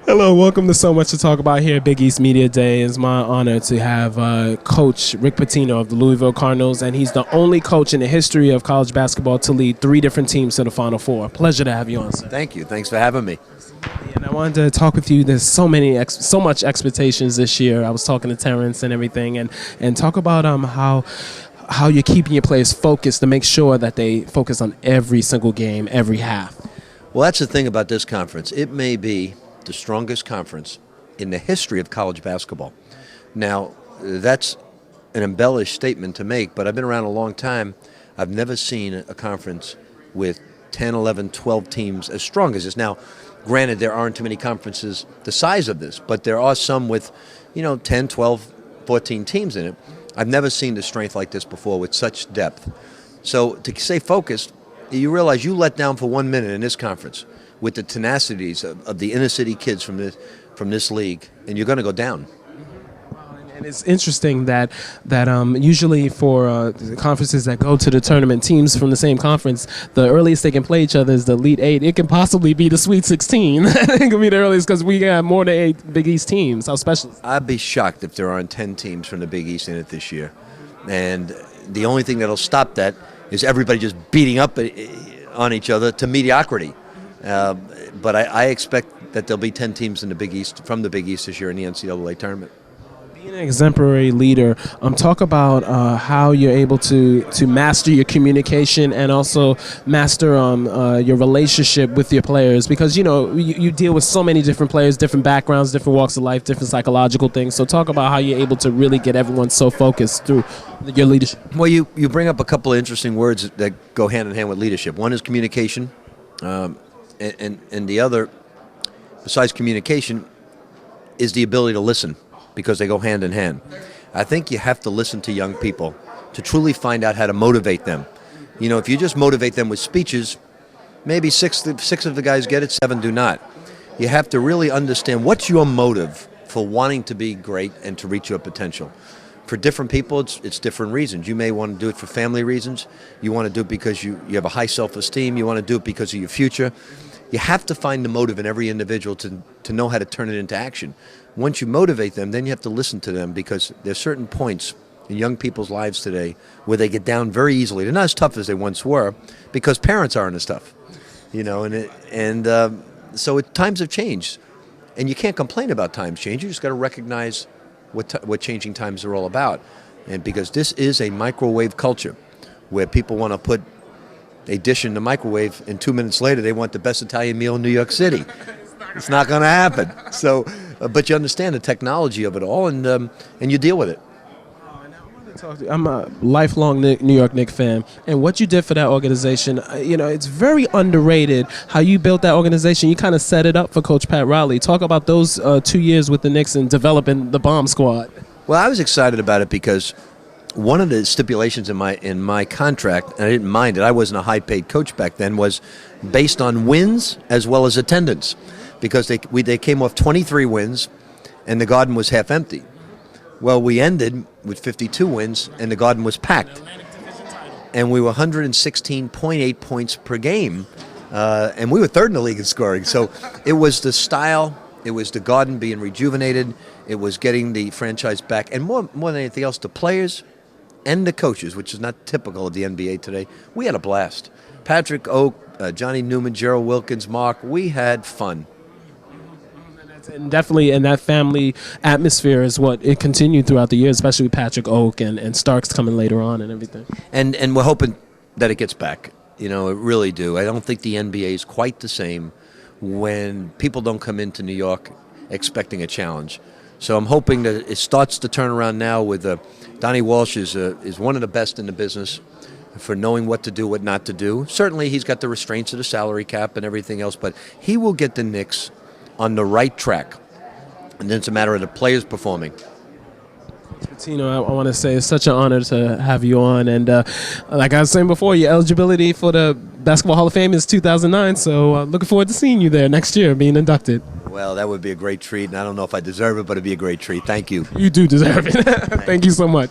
Hello, welcome to So Much to Talk About here at Big East Media Day. It's my honor to have Coach Rick Pitino of the Louisville Cardinals, and he's the only coach in the history of college basketball to lead 3 different teams to the Final Four. Pleasure to have you on, sir. Thank you. Thanks for having me. And I wanted to talk with you. There's so much expectations this year. I was talking to Terrence and everything, and talk about how you're keeping your players focused to make sure that they focus on every single game, every half. Well, that's the thing about this conference. It may be the strongest conference in the history of college basketball. Now, that's an embellished statement to make, but I've been around a long time. I've never seen a conference with 10, 11, 12 teams as strong as this. Now, granted, there aren't too many conferences the size of this, but there are some with, 10, 12, 14 teams in it. I've never seen the strength like this before with such depth. So to stay focused, you realize you let down for 1 minute in this conference with the tenacities of the inner city kids from this league, and you're going to go down. And it's interesting that usually for conferences that go to the tournament, teams from the same conference, the earliest they can play each other is the Elite Eight. It can possibly be the Sweet 16. It can be the earliest because we got more than 8 Big East teams. How special is that? I'd be shocked if there aren't 10 teams from the Big East in it this year. And the only thing that'll stop that is everybody just beating up on each other to mediocrity. But I expect that there'll be 10 teams in the Big East from the Big East this year in the NCAA tournament. Being an exemplary leader, talk about how you're able to master your communication and also master your relationship with your players, because you deal with so many different players, different backgrounds, different walks of life, different psychological things. So talk about how you're able to really get everyone so focused through your leadership. Well, you bring up a couple of interesting words that go hand in hand with leadership. One is communication, and the other, besides communication, is the ability to listen, because they go hand in hand. I think you have to listen to young people to truly find out how to motivate them. If you just motivate them with speeches, maybe six of the guys get it, 7 do not. You have to really understand what's your motive for wanting to be great and to reach your potential. For different people, it's different reasons. You may want to do it for family reasons. You want to do it because you have a high self-esteem. You want to do it because of your future. You have to find the motive in every individual to know how to turn it into action. Once you motivate them, then you have to listen to them, because there's certain points in young people's lives today where they get down very easily. They're not as tough as they once were because parents aren't as tough, so times have changed, and you can't complain about times change. You just got to recognize what changing times are all about, and because this is a microwave culture where people want to put a dish in the microwave, and 2 minutes later they want the best Italian meal in New York City. It's not going to happen. So, but you understand the technology of it all, and you deal with it. I'm a lifelong New York Knicks fan, and what you did for that organization, it's very underrated how you built that organization. You kind of set it up for Coach Pat Riley. Talk about those 2 years with the Knicks and developing the bomb squad. Well, I was excited about it because one of the stipulations in my contract, and I didn't mind it, I wasn't a high-paid coach back then, was based on wins as well as attendance, because they came off 23 wins, and the Garden was half empty. Well, we ended with 52 wins, and the Garden was packed, and we were 116.8 points per game, and we were third in the league in scoring. So it was the style, it was the Garden being rejuvenated, it was getting the franchise back, and more than anything else, the players and the coaches, which is not typical of the NBA today. We had a blast. Patrick Oak, Johnny Newman, Gerald Wilkins, Mark, we had fun. And definitely, and that family atmosphere is what it continued throughout the year, especially with Patrick Oak and Starks coming later on and everything. And we're hoping that it gets back. It really do. I don't think the NBA is quite the same when people don't come into New York expecting a challenge. So I'm hoping that it starts to turn around now with Donnie Walsh is one of the best in the business for knowing what to do, what not to do. Certainly he's got the restraints of the salary cap and everything else, but he will get the Knicks on the right track. And then it's a matter of the players performing. Pitino, I want to say it's such an honor to have you on. And like I was saying before, your eligibility for the Basketball Hall of Fame is 2009. So looking forward to seeing you there next year, being inducted. Well, that would be a great treat. And I don't know if I deserve it, but it'd be a great treat. Thank you. You do deserve it. Thank you so much.